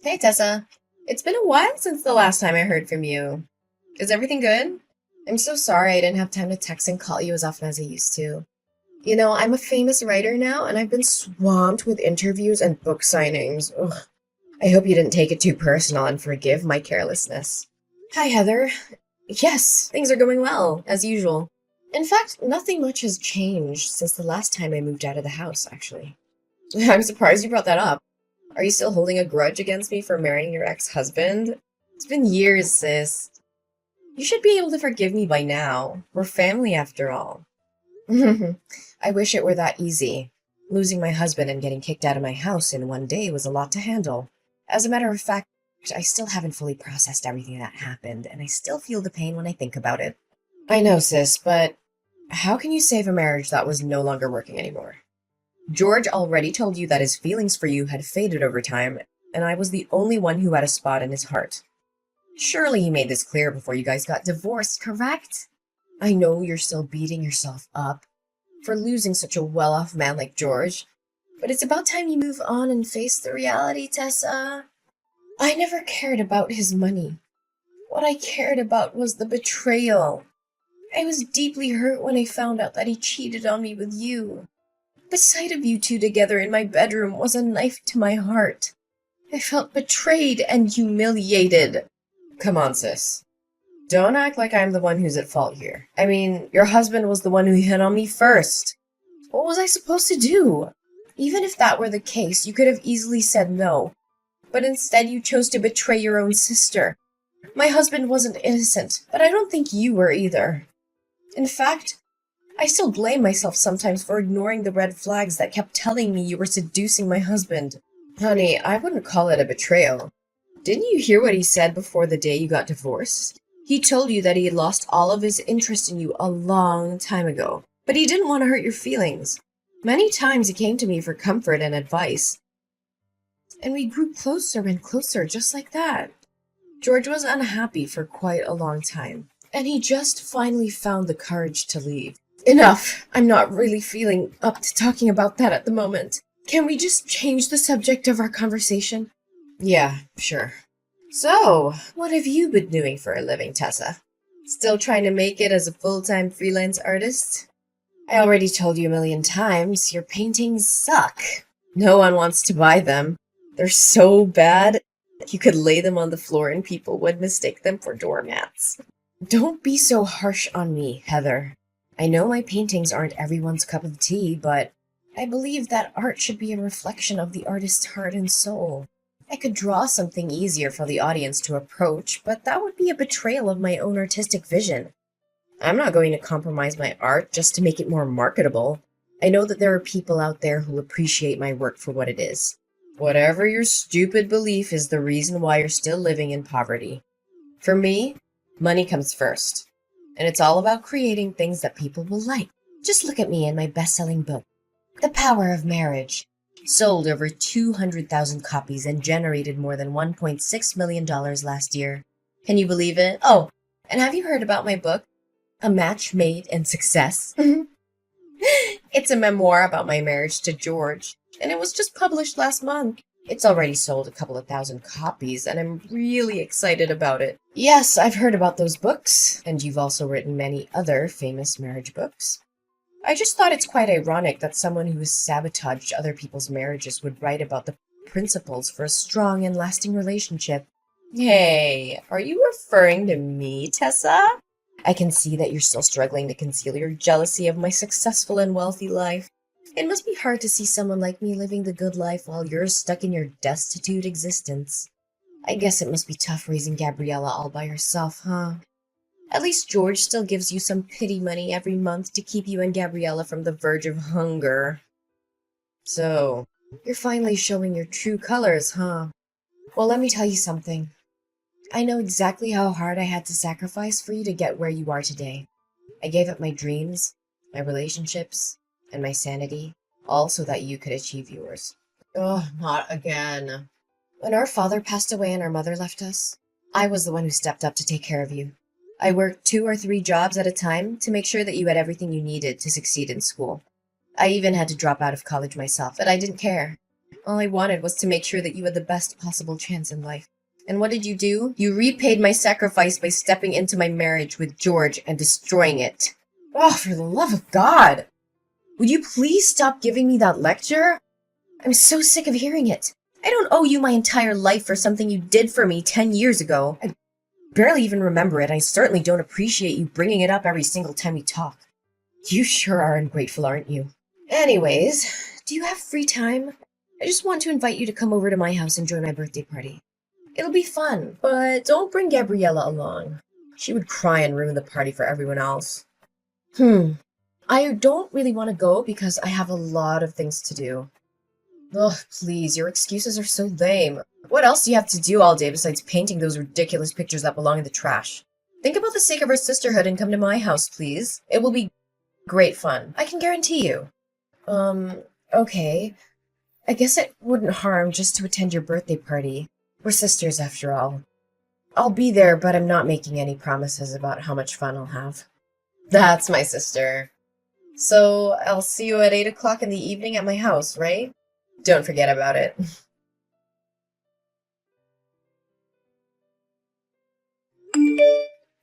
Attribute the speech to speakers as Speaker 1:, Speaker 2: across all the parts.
Speaker 1: Hey Tessa, it's been a while since the last time I heard from you. Is everything good? I'm so sorry I didn't have time to text and call you as often as I used to. I'm a famous writer now and I've been swamped with interviews and book signings. Ugh. I hope you didn't take it too personal and forgive my carelessness. Hi Heather. Yes, things are going well, as usual. In fact, nothing much has changed since the last time I moved out of the house, actually. I'm surprised you brought that up. Are you still holding a grudge against me for marrying your ex-husband? It's been years, sis. You should be able to forgive me by now. We're family after all. I wish it were that easy. Losing my husband and getting kicked out of my house in one day was a lot to handle. As a matter of fact, I still haven't fully processed everything that happened, and I still feel the pain when I think about it. I know, sis, but how can you save a marriage that was no longer working anymore? George already told you that his feelings for you had faded over time, and I was the only one who had a spot in his heart. Surely he made this clear before you guys got divorced, correct? I know you're still beating yourself up for losing such a well-off man like George, but it's about time you move on and face the reality, Tessa. I never cared about his money. What I cared about was the betrayal. I was deeply hurt when I found out that he cheated on me with you. The sight of you two together in my bedroom was a knife to my heart. I felt betrayed and humiliated. Come on, sis. Don't act like I'm the one who's at fault here. I mean, your husband was the one who hit on me first. What was I supposed to do? Even if that were the case, you could have easily said no. But instead you chose to betray your own sister. My husband wasn't innocent, but I don't think you were either. In fact, I still blame myself sometimes for ignoring the red flags that kept telling me you were seducing my husband. Honey, I wouldn't call it a betrayal. Didn't you hear what he said before the day you got divorced? He told you that he had lost all of his interest in you a long time ago, but he didn't want to hurt your feelings. Many times he came to me for comfort and advice, and we grew closer and closer just like that. George was unhappy for quite a long time, and he just finally found the courage to leave. Enough! I'm not really feeling up to talking about that at the moment. Can we just change the subject of our conversation? Yeah, sure. So, what have you been doing for a living, Tessa? Still trying to make it as a full-time freelance artist? I already told you a million times, your paintings suck. No one wants to buy them. They're so bad, you could lay them on the floor and people would mistake them for doormats. Don't be so harsh on me, Heather. I know my paintings aren't everyone's cup of tea, but I believe that art should be a reflection of the artist's heart and soul. I could draw something easier for the audience to approach, but that would be a betrayal of my own artistic vision. I'm not going to compromise my art just to make it more marketable. I know that there are people out there who appreciate my work for what it is. Whatever your stupid belief is the reason why you're still living in poverty. For me, money comes first. And it's all about creating things that people will like. Just look at me and my best-selling book, The Power of Marriage. Sold over 200,000 copies and generated more than $1.6 million last year. Can you believe it? Oh, and have you heard about my book, A Match Made in Success? It's a memoir about my marriage to George, and it was just published last month. It's already sold a couple of thousand copies, and I'm really excited about it. Yes, I've heard about those books, and you've also written many other famous marriage books. I just thought it's quite ironic that someone who has sabotaged other people's marriages would write about the principles for a strong and lasting relationship. Hey, are you referring to me, Tessa? I can see that you're still struggling to conceal your jealousy of my successful and wealthy life. It must be hard to see someone like me living the good life while you're stuck in your destitute existence. I guess it must be tough raising Gabriella all by herself, huh? At least George still gives you some pity money every month to keep you and Gabriella from the verge of hunger. So, you're finally showing your true colors, huh? Well, let me tell you something. I know exactly how hard I had to sacrifice for you to get where you are today. I gave up my dreams, my relationships, and my sanity, all so that you could achieve yours. Oh, not again. When our father passed away and our mother left us, I was the one who stepped up to take care of you. I worked 2 or 3 jobs at a time to make sure that you had everything you needed to succeed in school. I even had to drop out of college myself, but I didn't care. All I wanted was to make sure that you had the best possible chance in life. And what did you do? You repaid my sacrifice by stepping into my marriage with George and destroying it. Oh, for the love of God! Would you please stop giving me that lecture? I'm so sick of hearing it. I don't owe you my entire life for something you did for me 10 years ago. I barely even remember it. I certainly don't appreciate you bringing it up every single time we talk. You sure are ungrateful, aren't you? Anyways, do you have free time? I just want to invite you to come over to my house and join my birthday party. It'll be fun, but don't bring Gabriella along. She would cry and ruin the party for everyone else. I don't really want to go because I have a lot of things to do. Ugh, please, your excuses are so lame. What else do you have to do all day besides painting those ridiculous pictures that belong in the trash? Think about the sake of our sisterhood and come to my house, please. It will be great fun. I can guarantee you. Okay. I guess it wouldn't harm just to attend your birthday party. We're sisters after all. I'll be there, but I'm not making any promises about how much fun I'll have. That's my sister. So I'll see you at 8 o'clock in the evening at my house, right? Don't forget about it.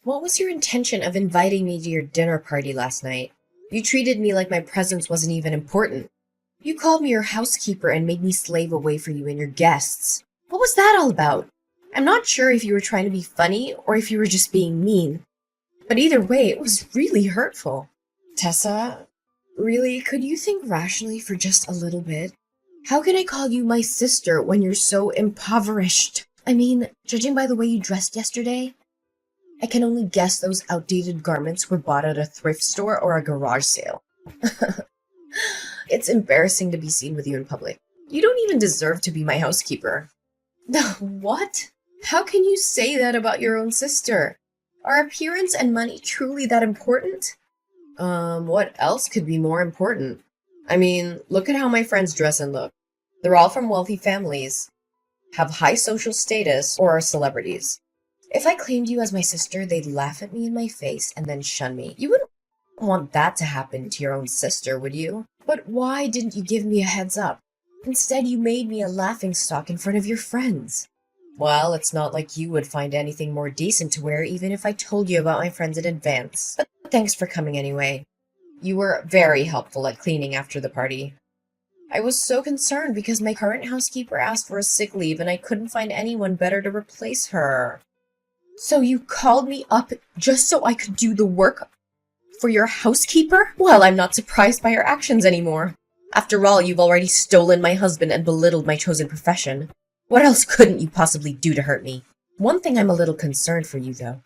Speaker 1: What was your intention of inviting me to your dinner party last night? You treated me like my presence wasn't even important. You called me your housekeeper and made me slave away for you and your guests. What was that all about? I'm not sure if you were trying to be funny or if you were just being mean. But either way, it was really hurtful. Tessa, really, could you think rationally for just a little bit? How can I call you my sister when you're so impoverished? I mean, judging by the way you dressed yesterday, I can only guess those outdated garments were bought at a thrift store or a garage sale. It's embarrassing to be seen with you in public. You don't even deserve to be my housekeeper. What? How can you say that about your own sister? Are appearance and money truly that important? What else could be more important? I mean, look at how my friends dress and look. They're all from wealthy families, have high social status, or are celebrities. If I claimed you as my sister, they'd laugh at me in my face and then shun me. You wouldn't want that to happen to your own sister, would you? But why didn't you give me a heads up? Instead, you made me a laughingstock in front of your friends. Well, it's not like you would find anything more decent to wear even if I told you about my friends in advance. But thanks for coming anyway. You were very helpful at cleaning after the party. I was so concerned because my current housekeeper asked for a sick leave and I couldn't find anyone better to replace her. So you called me up just so I could do the work for your housekeeper? Well, I'm not surprised by your actions anymore. After all, you've already stolen my husband and belittled my chosen profession. What else couldn't you possibly do to hurt me? One thing I'm a little concerned for you, though.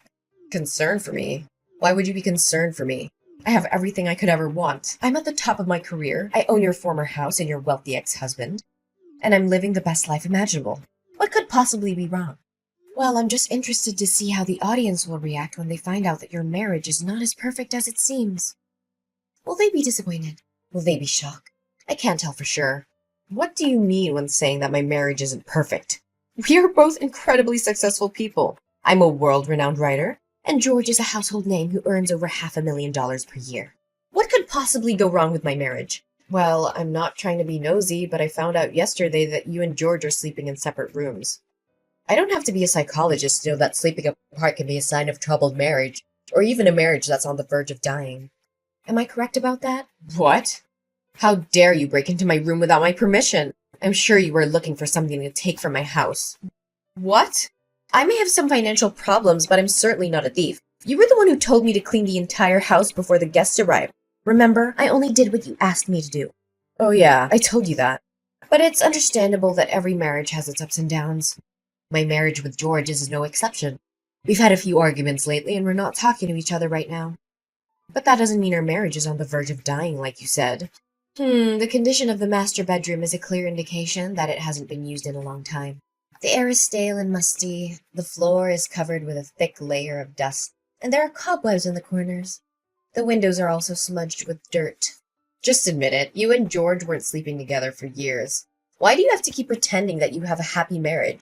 Speaker 1: Concerned for me? Why would you be concerned for me? I have everything I could ever want. I'm at the top of my career. I own your former house and your wealthy ex-husband. And I'm living the best life imaginable. What could possibly be wrong? Well, I'm just interested to see how the audience will react when they find out that your marriage is not as perfect as it seems. Will they be disappointed? Will they be shocked? I can't tell for sure. What do you mean when saying that my marriage isn't perfect? We are both incredibly successful people. I'm a world-renowned writer, and George is a household name who earns over $500,000 per year. What could possibly go wrong with my marriage? Well, I'm not trying to be nosy, but I found out yesterday that you and George are sleeping in separate rooms. I don't have to be a psychologist to know that sleeping apart can be a sign of troubled marriage, or even a marriage that's on the verge of dying. Am I correct about that? What? How dare you break into my room without my permission? I'm sure you were looking for something to take from my house. What? I may have some financial problems, but I'm certainly not a thief. You were the one who told me to clean the entire house before the guests arrived. Remember, I only did what you asked me to do. Oh yeah, I told you that. But it's understandable that every marriage has its ups and downs. My marriage with George is no exception. We've had a few arguments lately and we're not talking to each other right now. But that doesn't mean our marriage is on the verge of dying, like you said. The condition of the master bedroom is a clear indication that it hasn't been used in a long time. The air is stale and musty, the floor is covered with a thick layer of dust, and there are cobwebs in the corners. The windows are also smudged with dirt. Just admit it, you and George weren't sleeping together for years. Why do you have to keep pretending that you have a happy marriage?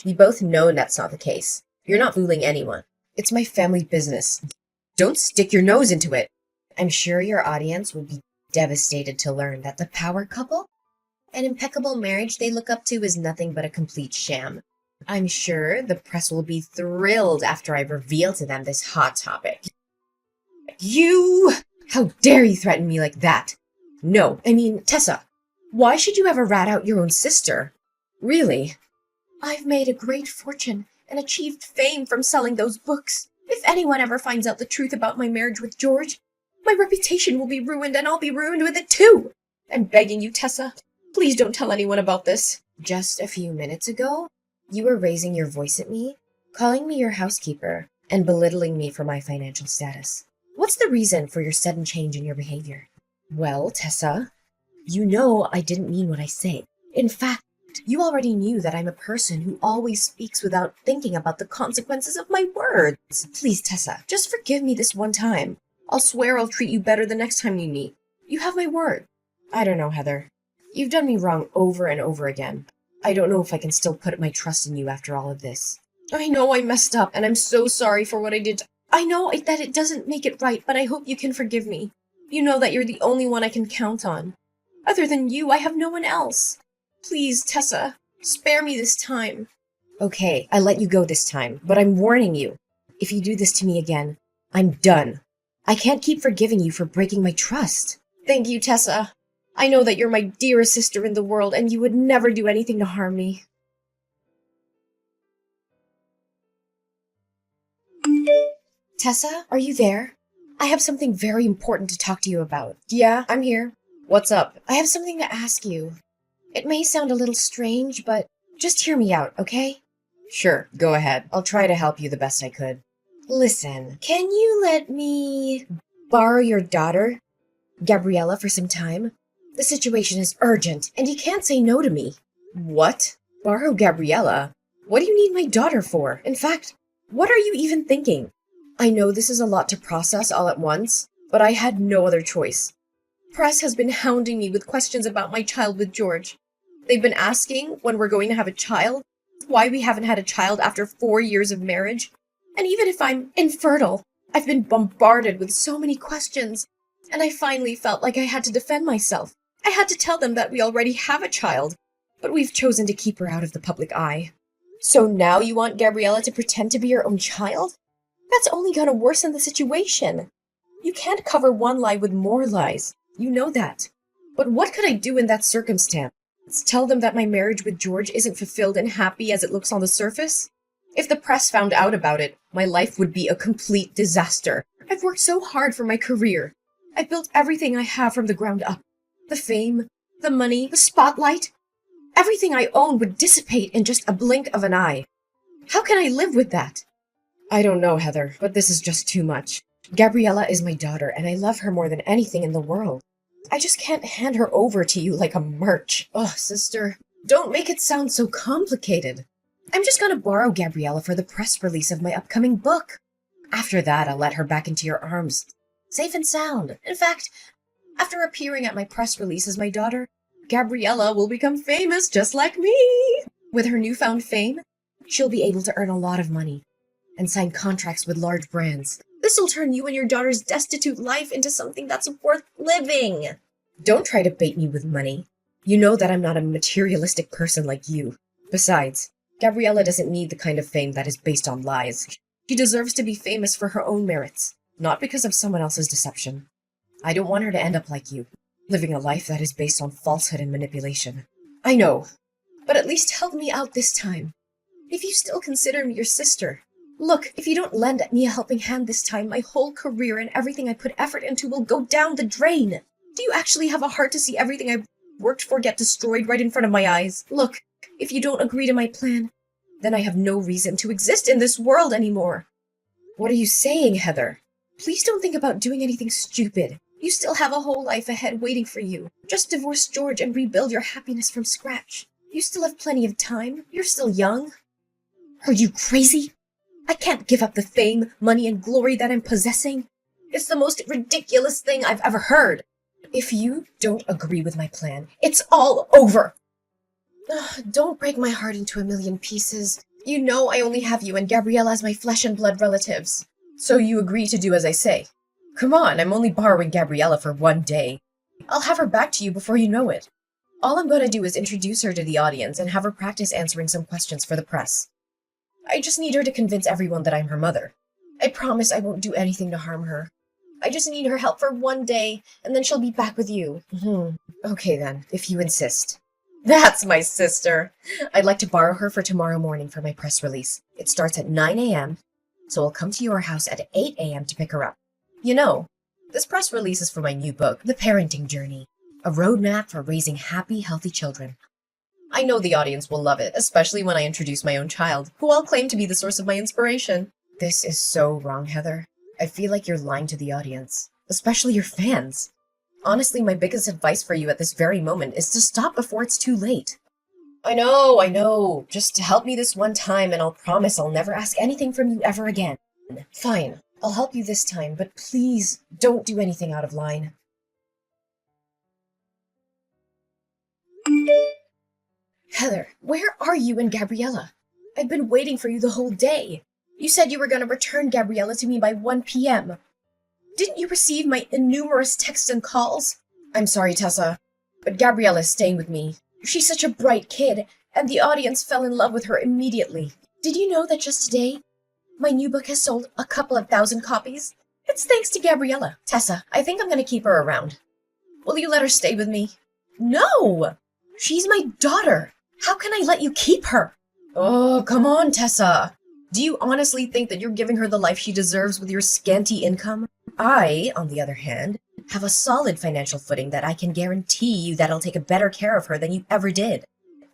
Speaker 1: We both know that's not the case. You're not fooling anyone. It's my family business. Don't stick your nose into it. I'm sure your audience will be devastated to learn that the power couple An impeccable marriage they look up to is nothing but a complete sham. I'm sure the press will be thrilled after I reveal to them this hot topic. You! How dare you threaten me like that? No, I mean, Tessa, why should you ever rat out your own sister? Really? I've made a great fortune and achieved fame from selling those books. If anyone ever finds out the truth about my marriage with George, my reputation will be ruined and I'll be ruined with it too. I'm begging you, Tessa, please don't tell anyone about this. Just a few minutes ago, you were raising your voice at me, calling me your housekeeper, and belittling me for my financial status. What's the reason for your sudden change in your behavior? Well, Tessa, you know I didn't mean what I say. In fact, you already knew that I'm a person who always speaks without thinking about the consequences of my words. Please, Tessa, just forgive me this one time. I'll swear I'll treat you better the next time you meet. You have my word. I don't know, Heather. You've done me wrong over and over again. I don't know if I can still put my trust in you after all of this. I know I messed up, and I'm so sorry for what I did. I know that it doesn't make it right, but I hope you can forgive me. You know that you're the only one I can count on. Other than you, I have no one else. Please, Tessa, spare me this time. Okay, I let you go this time, but I'm warning you. If you do this to me again, I'm done. I can't keep forgiving you for breaking my trust. Thank you, Tessa. I know that you're my dearest sister in the world, and you would never do anything to harm me. Tessa, are you there? I have something very important to talk to you about. Yeah, I'm here. What's up? I have something to ask you. It may sound a little strange, but just hear me out, okay? Sure, go ahead. I'll try to help you the best I could. Listen, can you let me borrow your daughter, Gabriella, for some time? The situation is urgent, and you can't say no to me. What? Borrow Gabriella? What do you need my daughter for? In fact, what are you even thinking? I know this is a lot to process all at once, but I had no other choice. Press has been hounding me with questions about my child with George. They've been asking when we're going to have a child, why we haven't had a child after 4 years of marriage, and even if I'm infertile. I've been bombarded with so many questions, and I finally felt like I had to defend myself. I had to tell them that we already have a child, but we've chosen to keep her out of the public eye. So now you want Gabriella to pretend to be your own child? That's only gonna worsen the situation. You can't cover one lie with more lies. You know that. But what could I do in that circumstance? Tell them that my marriage with George isn't fulfilled and happy as it looks on the surface? If the press found out about it, my life would be a complete disaster. I've worked so hard for my career. I've built everything I have from the ground up. The fame, the money, the spotlight. Everything I own would dissipate in just a blink of an eye. How can I live with that? I don't know, Heather, but this is just too much. Gabriella is my daughter, and I love her more than anything in the world. I just can't hand her over to you like a merch. Oh, sister, don't make it sound so complicated. I'm just gonna borrow Gabriella for the press release of my upcoming book. After that, I'll let her back into your arms, safe and sound. In fact, after appearing at my press release as my daughter, Gabriella will become famous just like me. With her newfound fame, she'll be able to earn a lot of money and sign contracts with large brands. This'll turn you and your daughter's destitute life into something that's worth living. Don't try to bait me with money. You know that I'm not a materialistic person like you. Besides, Gabriella doesn't need the kind of fame that is based on lies. She deserves to be famous for her own merits, not because of someone else's deception. I don't want her to end up like you, living a life that is based on falsehood and manipulation. I know, but at least help me out this time. If you still consider me your sister. Look, if you don't lend me a helping hand this time, my whole career and everything I put effort into will go down the drain. Do you actually have a heart to see everything I've worked for get destroyed right in front of my eyes? Look, if you don't agree to my plan, then I have no reason to exist in this world anymore. What are you saying, Heather? Please don't think about doing anything stupid. You still have a whole life ahead waiting for you. Just divorce George and rebuild your happiness from scratch. You still have plenty of time. You're still young. Are you crazy? I can't give up the fame, money, and glory that I'm possessing. It's the most ridiculous thing I've ever heard. If you don't agree with my plan, it's all over. Don't break my heart into a million pieces. You know I only have you and Gabriella as my flesh and blood relatives. So you agree to do as I say. Come on, I'm only borrowing Gabriella for 1 day. I'll have her back to you before you know it. All I'm gonna do is introduce her to the audience and have her practice answering some questions for the press. I just need her to convince everyone that I'm her mother. I promise I won't do anything to harm her. I just need her help for one day, and then she'll be back with you. Okay then, if you insist. That's my sister. I'd like to borrow her for tomorrow morning for my press release. It starts at 9 a.m., so I'll come to your house at 8 a.m. to pick her up. You know, this press release is for my new book, The Parenting Journey, a roadmap for raising happy, healthy children. I know the audience will love it, especially when I introduce my own child, who I'll claim to be the source of my inspiration. This is so wrong, Heather. I feel like you're lying to the audience, especially your fans. Honestly, my biggest advice for you at this very moment is to stop before it's too late. I know. Just help me this one time and I'll promise I'll never ask anything from you ever again. Fine, I'll help you this time, but please don't do anything out of line. Heather, where are you and Gabriella? I've been waiting for you the whole day. You said you were going to return Gabriella to me by 1 p.m. Didn't you receive my innumerous texts and calls? I'm sorry, Tessa, but Gabriella's staying with me. She's such a bright kid, and the audience fell in love with her immediately. Did you know that just today, my new book has sold a couple of thousand copies? It's thanks to Gabriella. Tessa, I think I'm going to keep her around. Will you let her stay with me? No! She's my daughter. How can I let you keep her? Oh, come on, Tessa. Do you honestly think that you're giving her the life she deserves with your scanty income? I, on the other hand, have a solid financial footing that I can guarantee you that I'll take a better care of her than you ever did.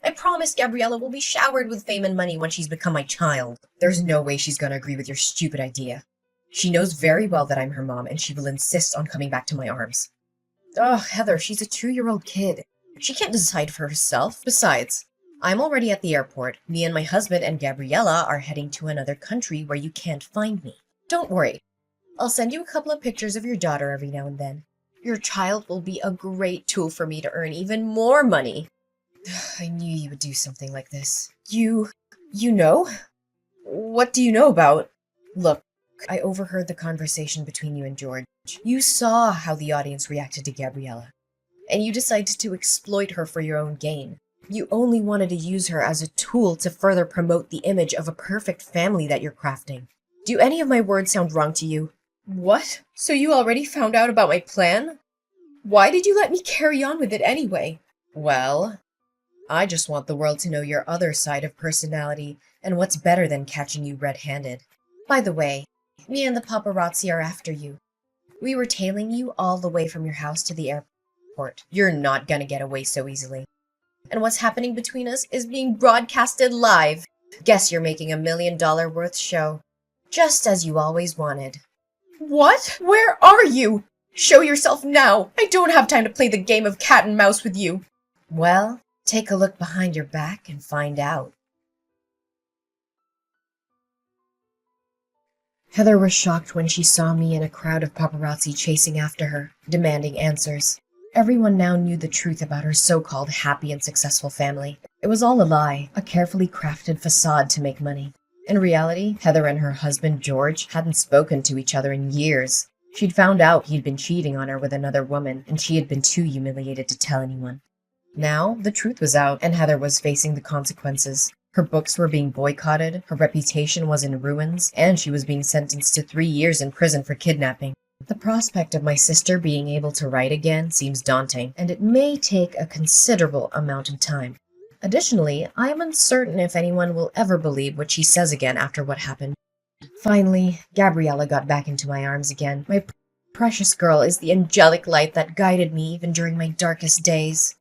Speaker 1: I promise Gabriella will be showered with fame and money when she's become my child. There's no way she's gonna agree with your stupid idea. She knows very well that I'm her mom, and she will insist on coming back to my arms. Oh, Heather, she's a 2-year-old kid. She can't decide for herself. Besides, I'm already at the airport. Me and my husband and Gabriella are heading to another country where you can't find me. Don't worry. I'll send you a couple of pictures of your daughter every now and then. Your child will be a great tool for me to earn even more money. I knew you would do something like this. You know? What do you know about? Look, I overheard the conversation between you and George. You saw how the audience reacted to Gabriella, and you decided to exploit her for your own gain. You only wanted to use her as a tool to further promote the image of a perfect family that you're crafting. Do any of my words sound wrong to you? What? So you already found out about my plan? Why did you let me carry on with it anyway? Well, I just want the world to know your other side of personality, and what's better than catching you red-handed. By the way, me and the paparazzi are after you. We were tailing you all the way from your house to the airport. You're not gonna get away so easily. And what's happening between us is being broadcasted live. Guess you're making $1 million worth show. Just as you always wanted. What? Where are you? Show yourself now. I don't have time to play the game of cat and mouse with you. Well, take a look behind your back and find out. Heather was shocked when she saw me in a crowd of paparazzi chasing after her, demanding answers. Everyone now knew the truth about her so-called happy and successful family. It was all a lie, a carefully crafted facade to make money. In reality, Heather and her husband George hadn't spoken to each other in years. She'd found out he'd been cheating on her with another woman, and she had been too humiliated to tell anyone. Now, the truth was out, and Heather was facing the consequences. Her books were being boycotted, her reputation was in ruins, and she was being sentenced to 3 years in prison for kidnapping. The prospect of my sister being able to write again seems daunting, and it may take a considerable amount of time. Additionally, I am uncertain if anyone will ever believe what she says again after what happened. Finally, Gabriella got back into my arms again. My precious girl is the angelic light that guided me even during my darkest days.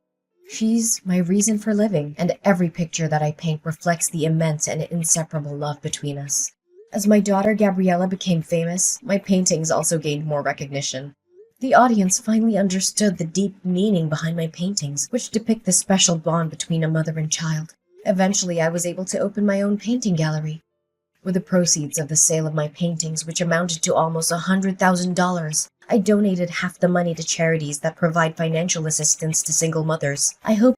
Speaker 1: She's my reason for living, and every picture that I paint reflects the immense and inseparable love between us. As my daughter Gabriella became famous, my paintings also gained more recognition. The audience finally understood the deep meaning behind my paintings, which depict the special bond between a mother and child. Eventually, I was able to open my own painting gallery. With the proceeds of the sale of my paintings, which amounted to almost $100,000, I donated half the money to charities that provide financial assistance to single mothers. I hope